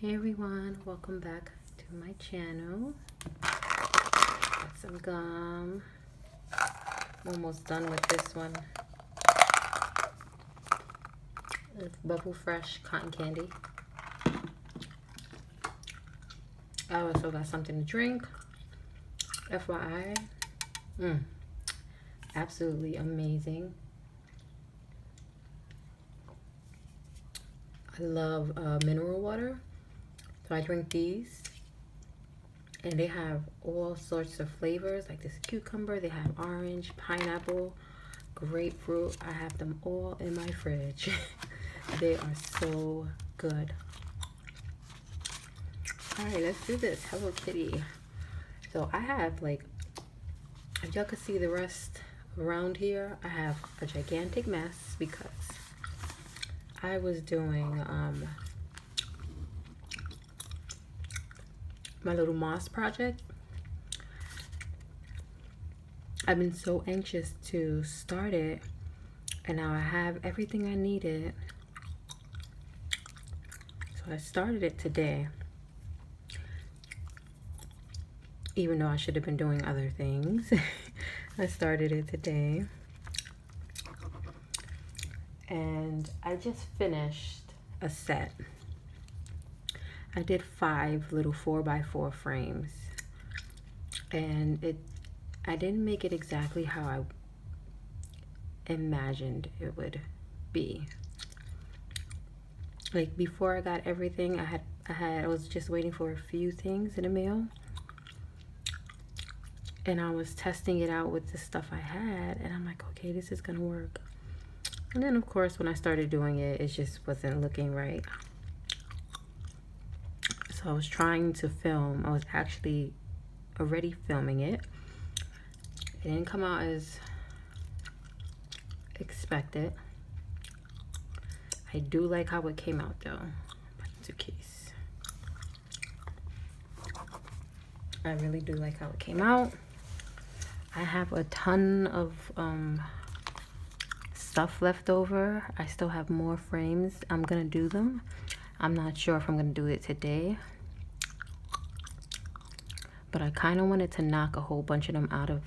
Hey everyone, welcome back to my channel. Got some gum. I'm almost done with this one. It's Bubble Fresh cotton candy. I also got something to drink. FYI. Absolutely amazing. I love mineral water. So I drink these, and they have all sorts of flavors, like this cucumber. They have orange, pineapple, grapefruit. I have them all in my fridge. They are so good. All right, let's do this. Hello Kitty. So I have, like, if y'all could see the rest around here, I have a gigantic mess because I was doing my little moss project. I've been so anxious to start it, and now I have everything I needed. So I started it today, even though I should have been doing other things. I started it today, and I just finished a set. I did 5 little 4x4 frames, and I didn't make it exactly how I imagined it would be. Like, before I got everything, I was just waiting for a few things in the mail, and I was testing it out with the stuff I had, and I'm like, okay, this is gonna work. And then of course when I started doing it, it just wasn't looking right. So I was trying to film. I was actually already filming it. It didn't come out as expected. I do like how it came out though. Put it into case. I really do like how it came out. I have a ton of stuff left over. I still have more frames. I'm gonna do them. I'm not sure if I'm gonna do it today, but I kind of wanted to knock a whole bunch of them out of,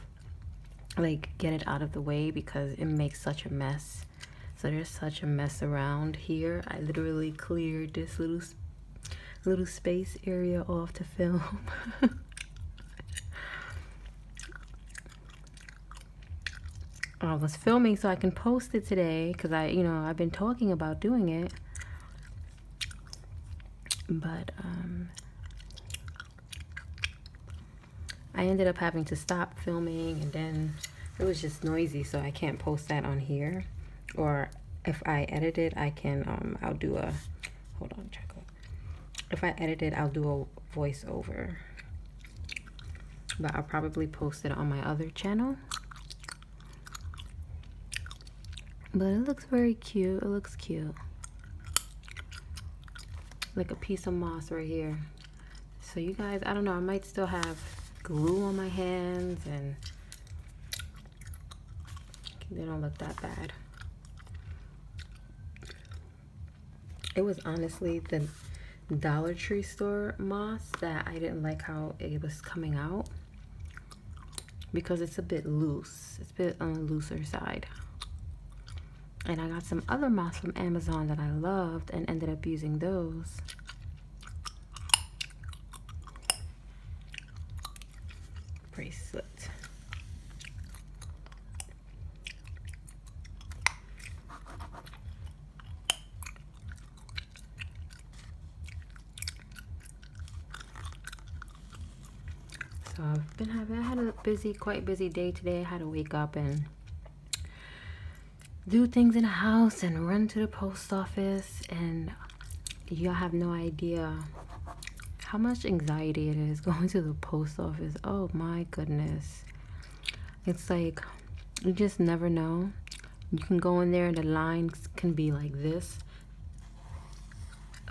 like, get it out of the way because it makes such a mess. So there's such a mess around here. I literally cleared this little space area off to film. I was filming so I can post it today because I've been talking about doing it, but I ended up having to stop filming, and then it was just noisy, so I can't post that on here. Or if I edit it, I can I'll do a, hold on, check out. If I edit it, I'll do a voiceover, but I'll probably post it on my other channel. But it looks very cute. It looks cute. Like a piece of moss right here. So you guys, I don't know, I might still have glue on my hands, and they don't look that bad. It was honestly the Dollar Tree store moss that I didn't like how it was coming out, because it's a bit loose. It's a bit on the looser side. And I got some other moss from Amazon that I loved and ended up using those. Bracelet. So I had a quite busy day today. I had to wake up and do things in the house and run to the post office, and y'all have no idea how much anxiety it is going to the post office. Oh my goodness. It's like, you just never know. You can go in there and the lines can be like this,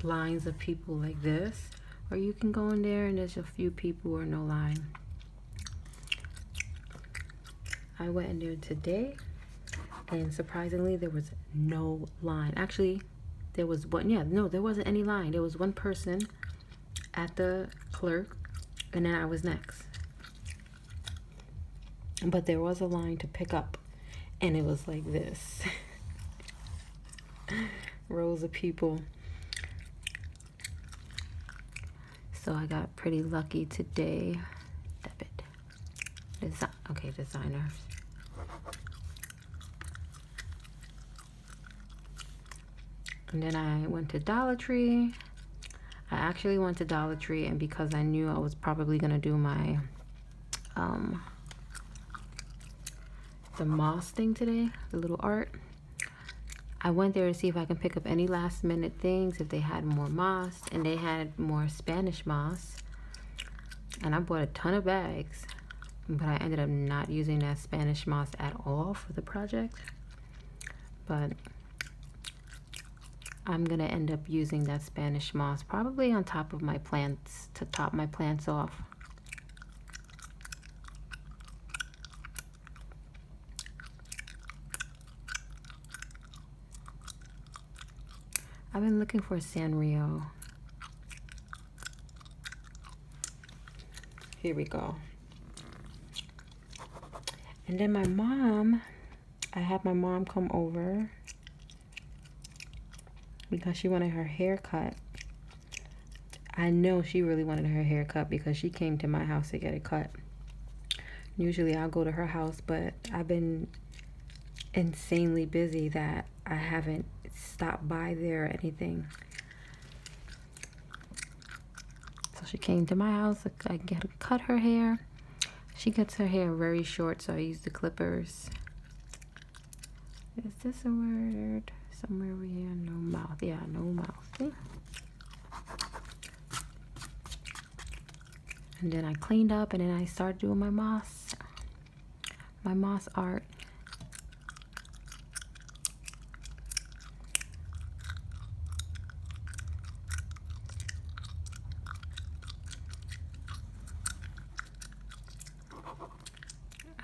lines of people like this, or you can go in there and there's a few people or no line. I went in there today, and surprisingly there was no line. Actually, there was one. Yeah, no, there wasn't any line. There was one person at the clerk, and then I was next. But there was a line to pick up, and it was like this. Rows of people. So I got pretty lucky today. Debit. Okay, designers. And then I went to Dollar Tree. I actually went to Dollar Tree, and because I knew I was probably gonna do my the moss thing today, the little art, I went there to see if I can pick up any last minute things, if they had more moss, and they had more Spanish moss. And I bought a ton of bags, but I ended up not using that Spanish moss at all for the project. But I'm gonna end up using that Spanish moss probably on top of my plants to top my plants off. I've been looking for a Sanrio. Here we go. And then my mom, I had my mom come over because she wanted her hair cut. I know she really wanted her hair cut because she came to my house to get it cut. Usually I'll go to her house, but I've been insanely busy that I haven't stopped by there or anything. So she came to my house. I get to cut her hair. She cuts her hair very short, so I use the clippers. Is this a word? Somewhere over here. No mouth. Yeah, no mouth. See? And then I cleaned up, and then I started doing my moss art.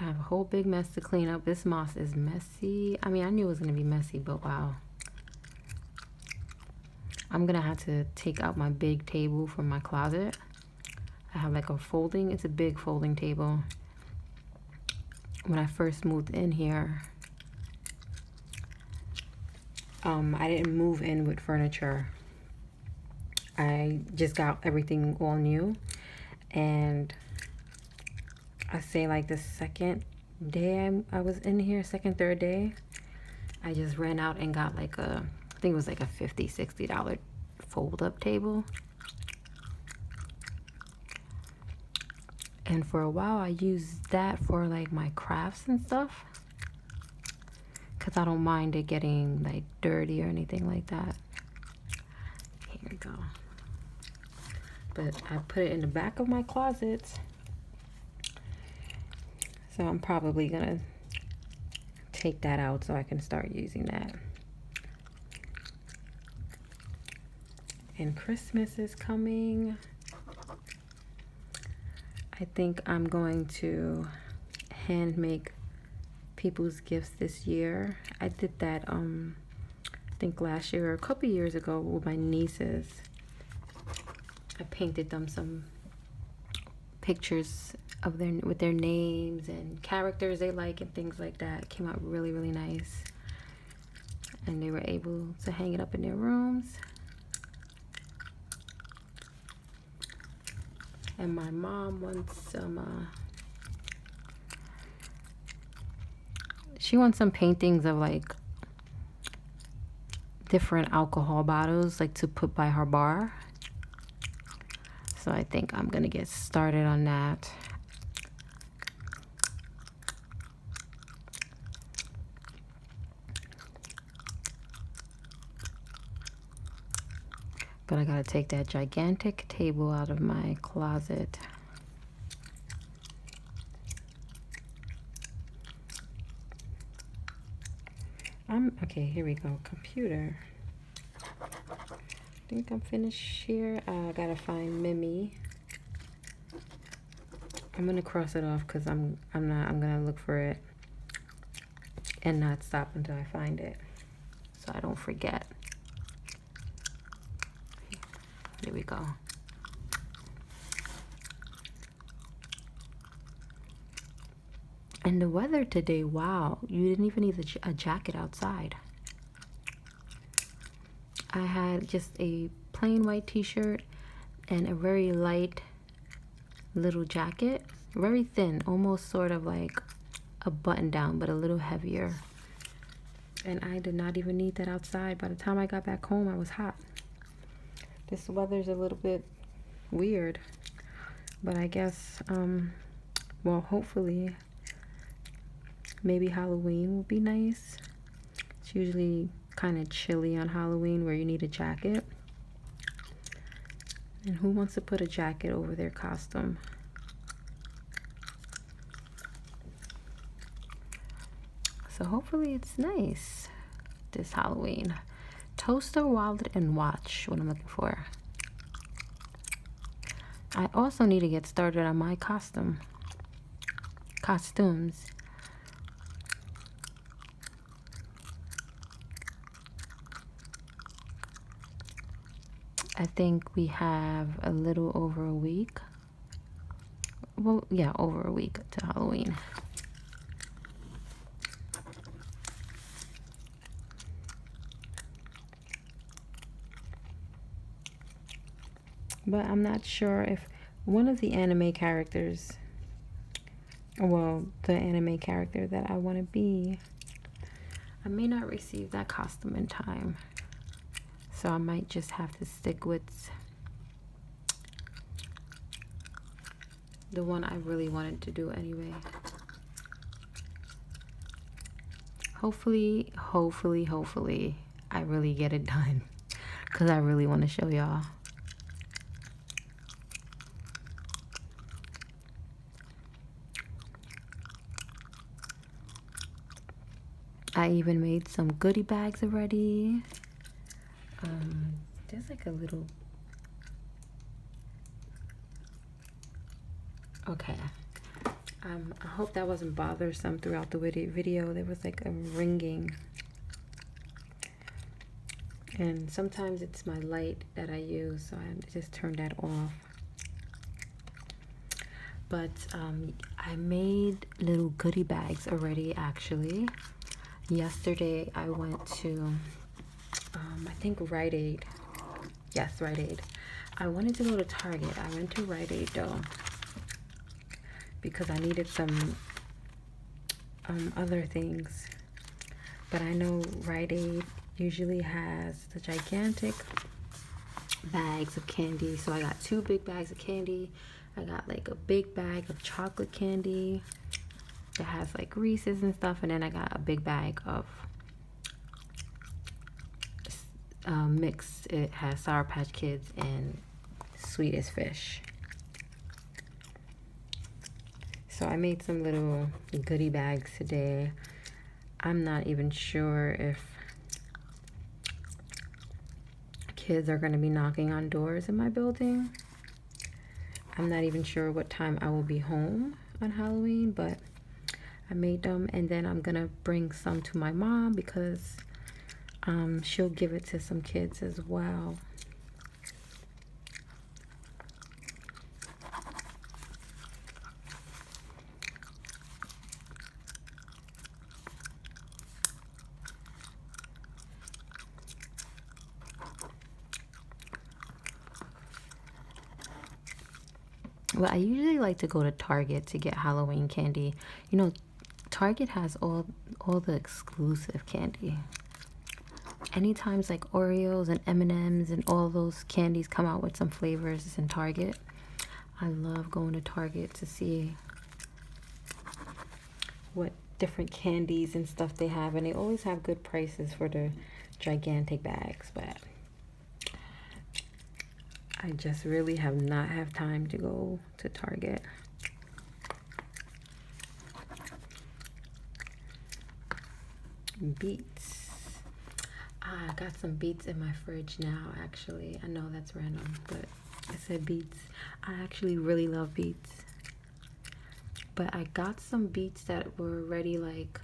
I have a whole big mess to clean up. This moss is messy. I mean, I knew it was going to be messy, but wow. I'm going to have to take out my big table from my closet. I have like a folding, it's a big folding table. When I first moved in here, I didn't move in with furniture. I just got everything all new, and I say like the second day I was in here, third day, I just ran out and got like I think it was like a $50, $60 fold up table. And for a while I used that for like my crafts and stuff, because I don't mind it getting like dirty or anything like that. Here we go. But I put it in the back of my closet, so I'm probably gonna take that out so I can start using that. And Christmas is coming. I think I'm going to hand make people's gifts this year. I did that I think last year or a couple years ago with my nieces. I painted them some pictures of with their names and characters they like and things like that. It came out really, really nice. And they were able to hang it up in their rooms. And my mom wants some, she wants some paintings of like different alcohol bottles, like to put by her bar. So I think I'm gonna get started on that. But I gotta take that gigantic table out of my closet. Okay, here we go. Computer. I think I'm finished here. I gotta find Mimi. I'm gonna cross it off because I'm gonna look for it and not stop until I find it, so I don't forget. Here we go. And the weather today, wow, you didn't even need a jacket outside. I had just a plain white t-shirt and a very light little jacket, very thin, almost sort of like a button down, but a little heavier. And I did not even need that outside. By the time I got back home, I was hot. This weather's a little bit weird, but I guess, well, hopefully, maybe Halloween will be nice. It's usually kind of chilly on Halloween where you need a jacket. And who wants to put a jacket over their costume? So hopefully it's nice this Halloween. Toaster, wallet, and watch, what I'm looking for. I also need to get started on my costumes. I think we have a little over a week. Well, yeah, over a week to Halloween. But I'm not sure if one of the anime characters, well, the anime character that I want to be, I may not receive that costume in time. So I might just have to stick with the one I really wanted to do anyway. Hopefully, I really get it done, because I really want to show y'all. I even made some goodie bags already. There's like a little, okay, I hope that wasn't bothersome throughout the video. There was like a ringing, and sometimes it's my light that I use, so I just turned that off. But I made little goodie bags already, actually. Yesterday I went to I think Rite Aid. Yes, Rite Aid. I wanted to go to Target. I went to Rite Aid though, because I needed some other things. But I know Rite Aid usually has the gigantic bags of candy. So I got 2 big bags of candy. I got like a big bag of chocolate candy that has like Reese's and stuff. And then I got a big bag of mixed. It has Sour Patch Kids and Sweet as Fish. So I made some little goodie bags today. I'm not even sure if kids are going to be knocking on doors in my building. I'm not even sure what time I will be home on Halloween, but I made them, and then I'm going to bring some to my mom because she'll give it to some kids as well. Well, I usually like to go to Target to get Halloween candy. You know, Target has all the exclusive candy. Anytime like Oreos and M&Ms and all those candies come out with some flavors in Target, I love going to Target to see what different candies and stuff they have. And they always have good prices for the gigantic bags, but I just really have not have time to go to Target. Beets. I got some beets in my fridge now, actually. I know that's random, but I said beets. I actually really love beets. But I got some beets that were already like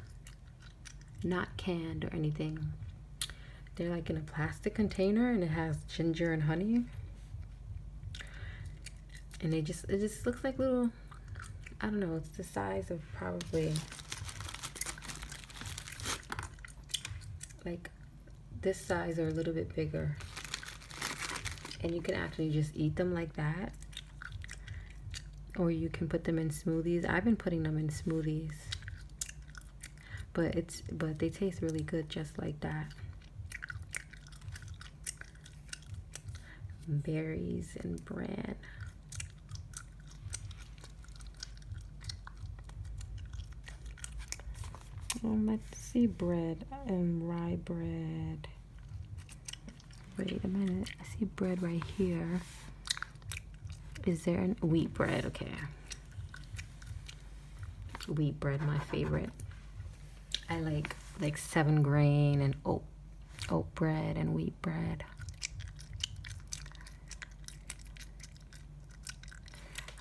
not canned or anything. They're like in a plastic container and it has ginger and honey. And it just looks like little I don't know, it's the size of probably like this size or a little bit bigger. And you can actually just eat them like that. Or you can put them in smoothies. I've been putting them in smoothies. But they taste really good just like that. Berries and bran. Let's see, bread and rye bread. Wait a minute, I see bread right here. Is there an wheat bread? Okay. Wheat bread, my favorite. I like 7 grain and oat bread and wheat bread.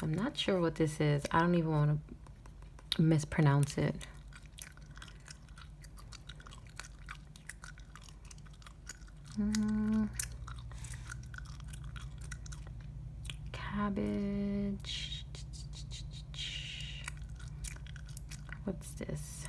I'm not sure what this is. I don't even want to mispronounce it. Cabbage. What's this?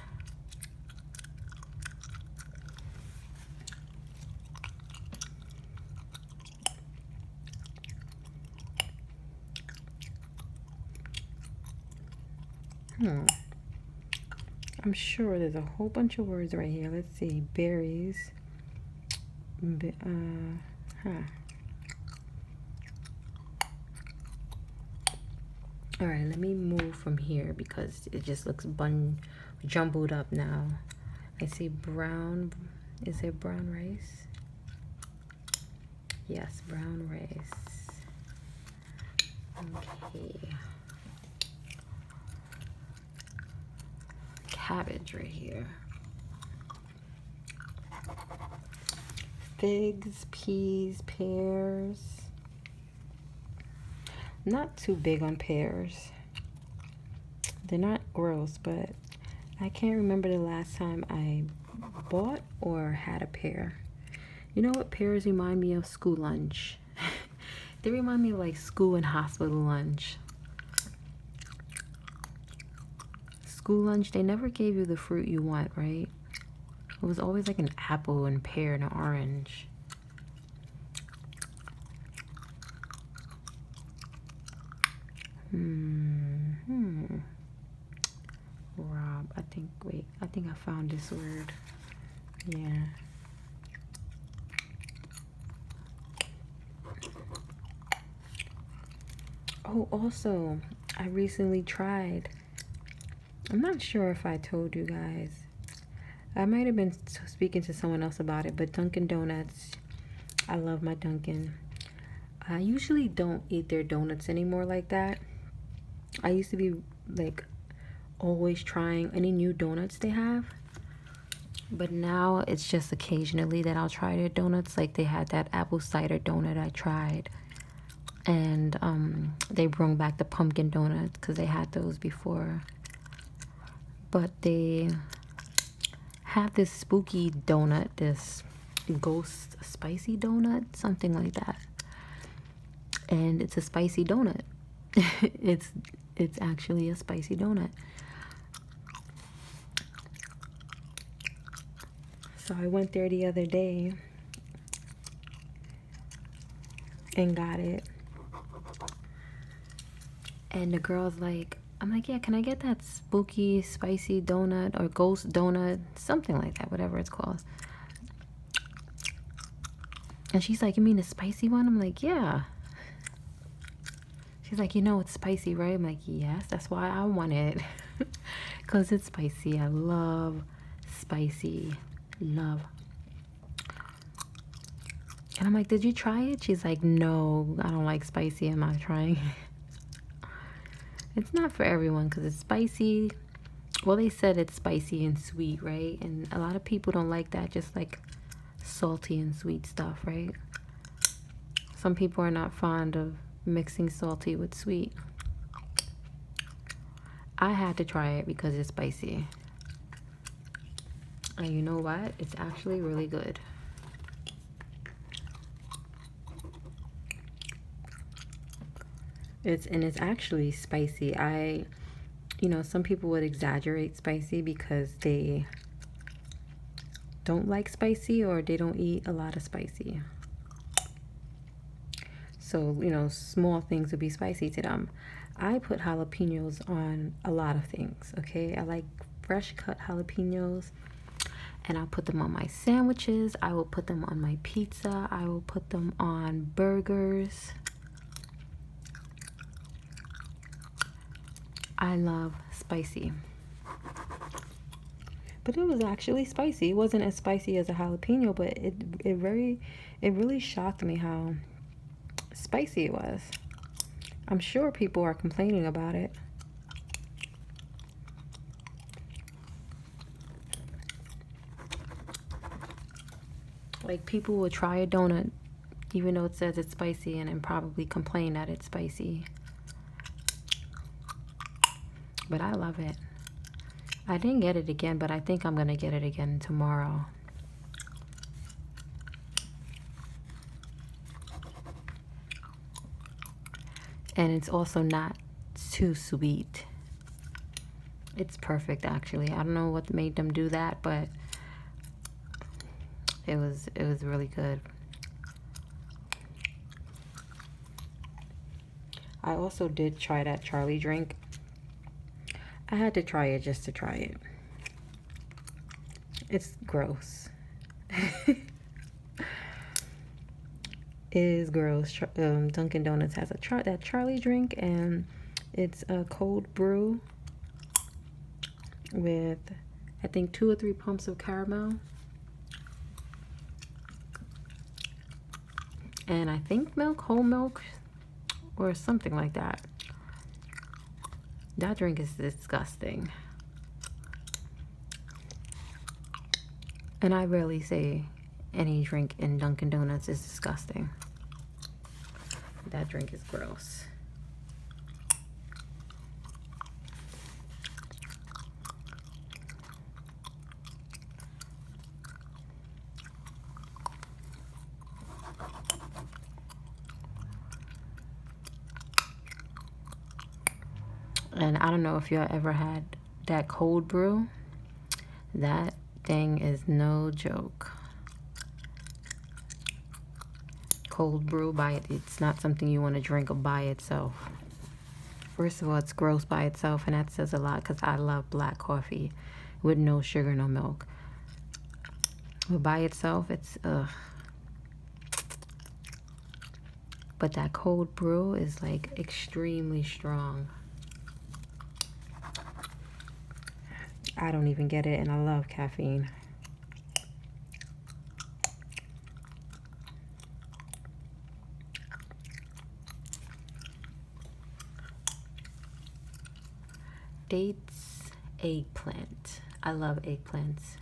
I'm sure there's a whole bunch of words right here. Let's see. Berries. All right, let me move from here because it just looks jumbled up now. I see brown. Is it brown rice? Yes, brown rice. Okay. Cabbage right here. Figs, peas, pears. Not too big on pears. They're not gross, but I can't remember the last time I bought or had a pear. You know what pears remind me of? School lunch. They remind me of like school and hospital lunch. School lunch, they never gave you the fruit you want, right? It was always like an apple and pear and an orange. Rob, I think I found this word. Yeah. Oh, also, I recently tried, I'm not sure if I told you guys. I might have been speaking to someone else about it, but Dunkin Donuts, I love my Dunkin. I usually don't eat their donuts anymore like that. I used to be like always trying any new donuts they have, but now it's just occasionally that I'll try their donuts. Like they had that apple cider donut I tried, and they brought back the pumpkin donuts because they had those before. But they have this spooky donut, this ghost spicy donut, something like that, and it's a spicy donut. It's actually a spicy donut. So I went there the other day and got it, and the girl's like, I'm like, yeah, can I get that spooky spicy donut or ghost donut, something like that, whatever it's called. And she's like, you mean the spicy one? I'm like, yeah. She's like, you know it's spicy, right? I'm like, yes, that's why I want it. Because it's spicy. I love spicy. Love. And I'm like, did you try it? She's like, no, I don't like spicy. I'm not trying it. It's not for everyone because it's spicy. Well, they said it's spicy and sweet, right? And a lot of people don't like that, just like salty and sweet stuff, right? Some people are not fond of mixing salty with sweet. I had to try it because it's spicy. And you know what? It's actually really good. It's actually spicy. I you know, some people would exaggerate spicy because they don't like spicy or they don't eat a lot of spicy. So, you know, small things would be spicy to them. I put jalapenos on a lot of things, okay? I like fresh cut jalapenos, and I'll put them on my sandwiches. I will put them on my pizza. I will put them on burgers. I love spicy. But it was actually spicy. It wasn't as spicy as a jalapeno, but it really shocked me how spicy it was. I'm sure people are complaining about it. Like, people will try a donut even though it says it's spicy and then probably complain that it's spicy. But I love it. I didn't get it again, but I think I'm gonna get it again tomorrow. And it's also not too sweet. It's perfect, actually. I don't know what made them do that, but it was really good. I also did try that Charlie drink. I had to try it just to try it. It's gross. It is gross. Dunkin Donuts has that Charlie drink, and it's a cold brew with, I think, 2 or 3 pumps of caramel, and I think milk, whole milk, or something like that. That drink is disgusting. And I rarely say any drink in Dunkin Donuts is disgusting. That drink is gross. And I don't know if y'all ever had that cold brew. That thing is no joke. Cold brew it's not something you want to drink by itself. First of all, it's gross by itself, and that says a lot because I love black coffee with no sugar, no milk. But by itself, it's ugh. But that cold brew is like extremely strong. I don't even get it, and I love caffeine. Dates, eggplant. I love eggplants.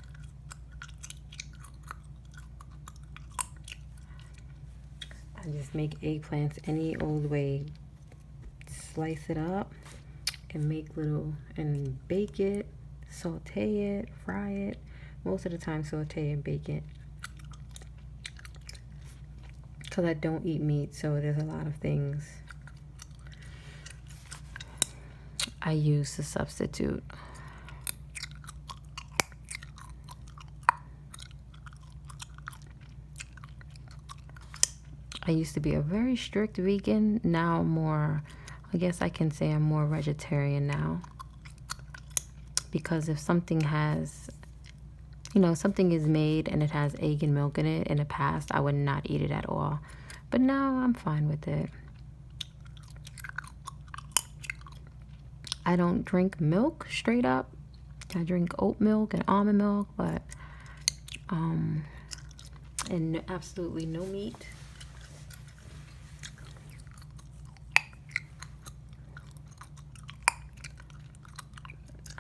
I just make eggplants any old way. Slice it up and make little, and bake it, saute it, fry it. Most of the time saute and bake it. Because I don't eat meat, so there's a lot of things I use to substitute. I used to be a very strict vegan. Now more, I guess I can say I'm more vegetarian now. Because if something has, you know, something is made and it has egg and milk in it, in the past I would not eat it at all. But now I'm fine with it. I don't drink milk straight up. I drink oat milk and almond milk, but and absolutely no meat.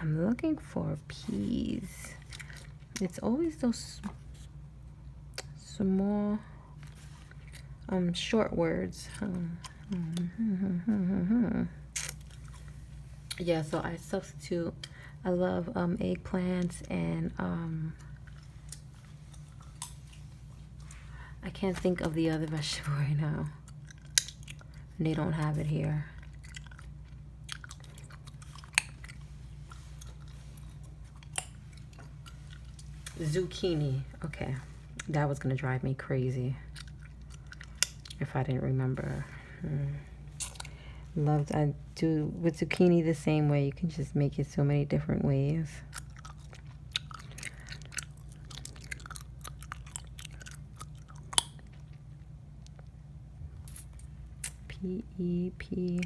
I'm looking for peas. It's always those small short words. Yeah, so I substitute. I love eggplants, and I can't think of the other vegetable right now. They don't have it here. zucchini. Okay, that was gonna drive me crazy if I didn't remember. I do with zucchini the same way. You can just make it so many different ways. P-E-P.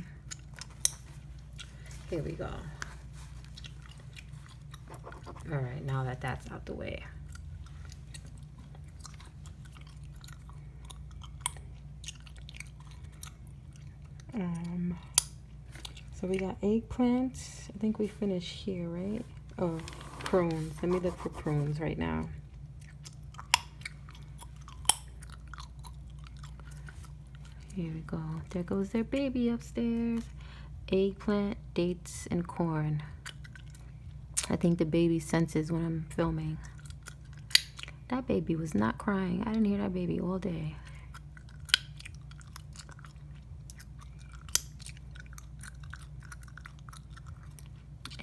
Here we go. All right, now that that's out the way. So we got eggplants. I think we finished here, right? Oh, prunes. Let me look for prunes right now. Here we go. There goes their baby upstairs. Eggplant, dates, and corn. I think the baby senses when I'm filming. That baby was not crying. I didn't hear that baby all day.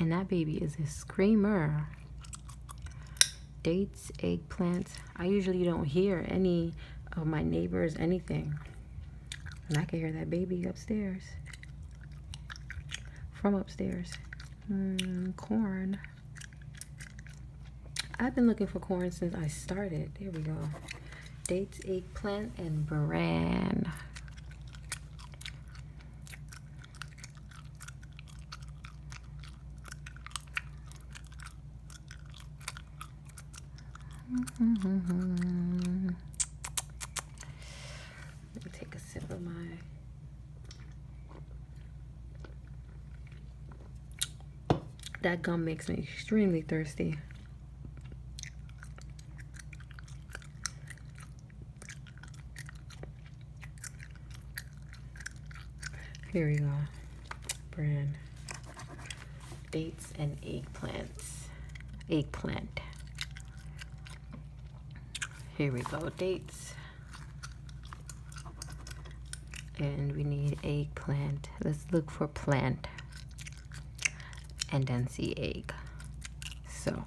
And that baby is a screamer. Dates, eggplants. I usually don't hear any of my neighbors, anything. And I can hear that baby upstairs. From upstairs. Corn. I've been looking for corn since I started. There we go. Dates, eggplant, and bran. Let me take a sip of my that gum makes me extremely thirsty. Here we go. Bran, dates, and eggplants. Eggplant. Here we go, dates. And we need eggplant. Let's look for plant. And then see egg. So.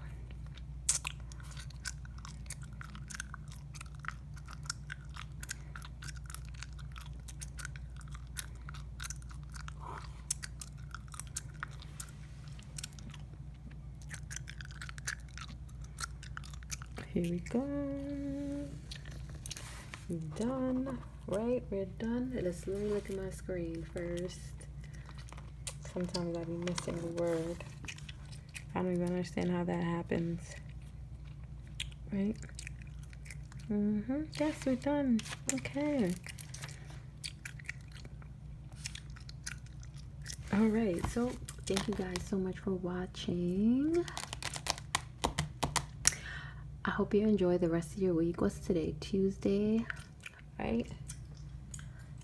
Here we go. Done. Right, we're done. Let's let me look at my screen first. Sometimes I be missing the word. I don't even understand how that happens. Right? Yes, we're done. Okay. All right. So thank you guys so much for watching. I hope you enjoy the rest of your week. What's today? Tuesday, right?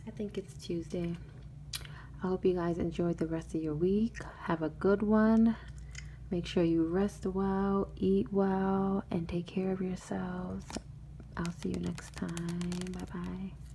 I think it's Tuesday. I hope you guys enjoyed the rest of your week. Have a good one. Make sure you rest well, eat well, and take care of yourselves. I'll see you next time. Bye-bye.